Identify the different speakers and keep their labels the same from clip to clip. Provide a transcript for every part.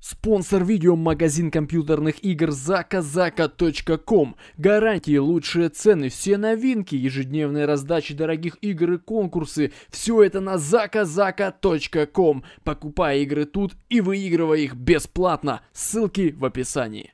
Speaker 1: Спонсор видео — магазин компьютерных игр zakazaka.com. Гарантии, лучшие цены, все новинки, ежедневные раздачи дорогих игр и конкурсы. Все это на zakazaka.com. Покупай игры тут и выигрывай их бесплатно. Ссылки в описании.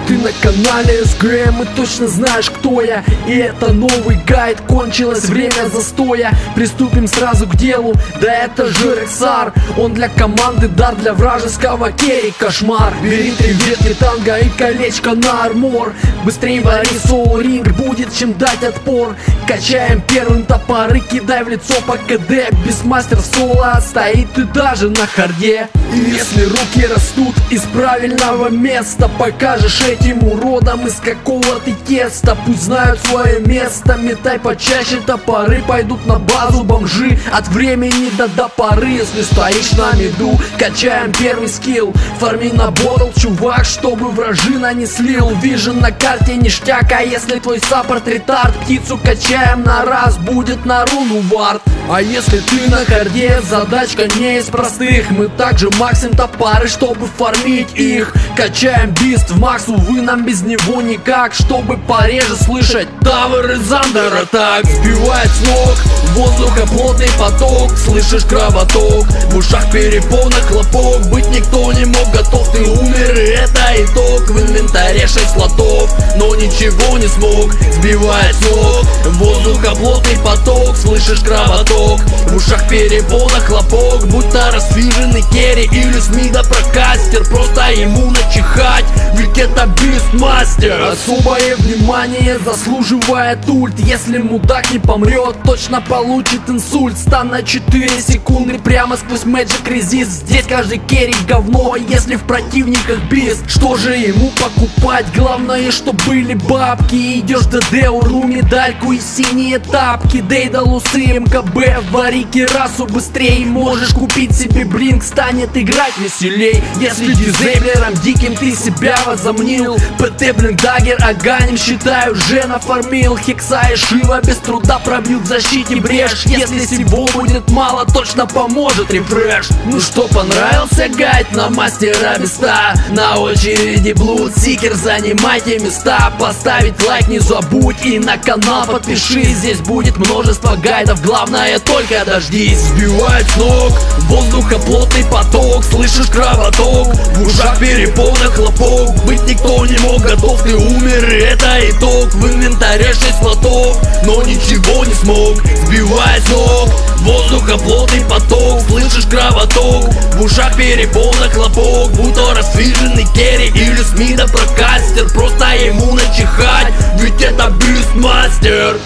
Speaker 1: Ты на канале СГМ и точно знаешь, кто я. И это новый гайд, кончилось время застоя. Приступим сразу к делу, да это же Рексар. Он для команды дар, для вражеского керри кошмар. Бери 3 ветки танго и колечко на армор. Быстрее вари Soul Ring, будет чем дать отпор. Качаем первым топоры, кидай в лицо по КД. Бисмастер соло стоит и даже на харде. И если руки растут из правильного места, покажешь этим уродам, из какого ты теста. Пусть знают свое место, метай почаще топоры. Пойдут на базу бомжи от времени до поры. Если стоишь на миду, качаем первый скилл. Фарми на ботл, чувак, чтобы вражина не слил. Вижен на карте ништяк, а если твой саппорт ретард, птицу качаем на раз, будет на руну вард. А если ты на харде, задачка не из простых. Мы также максим топоры, чтобы фармить их. Качаем бист в макс, увы, нам без него никак. Чтобы пореже слышать тавер из андера так. Сбивает с ног воздуха плотный поток. Слышишь кровоток, в ушах перепона хлопок. Быть никто не мог готов, ты умер, и это итог. В инвентаре 6 слотов, но ничего не смог. Сбивает с ног воздуха плотный поток. Слышишь кровоток, в ушах перепона хлопок. Будто расфиженный керри или с мида прокастер. Просто ему начихать, ведь это бистмастер. Особое внимание заслуживает ульт. Если мудак не помрет, точно получит инсульт. Стан на 4 секунды прямо сквозь Magic Resist. Здесь каждый керри говно, если в противниках бист. Что же ему покупать? Главное, что были бабки. Идешь в ДД, урну медальку и синие тапки. Дейдалусы, МКБ, вари кирасу быстрее. Можешь купить себе блинк, станет играть веселей. Если дизейблером диким ты себя возомнил. ПТ, блинк, дагер, аганим, считаю, уже нафармил. Хекса и Шива без труда пробьют в защите брешь. Если всего будет мало, точно поможет рефреш. Ну что, понравился гайд на мастера беста? На очереди Bloodseeker, занимайте места. Поставить лайк не забудь и на канал подпишись. Здесь будет множество гайдов, главное только дождись. Сбивает с ног воздуха плотный поток. Слышишь кровоток, в ушах перепона хлопок. Быть никто не мог готов, ты умер, и это итог. В инвентаре 6 слотов, но ничего не смог. Сбивает с ног воздуха плотный поток. Слышишь кровоток, в ушах перепона хлопок. Будто расфиженный керри или с мида прокастер. Просто ему начихать, ведь это бистмастер.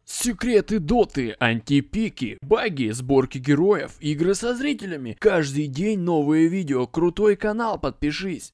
Speaker 1: Секреты доты, антипики, баги, сборки героев, игры со зрителями. Каждый день новые видео, крутой канал, подпишись.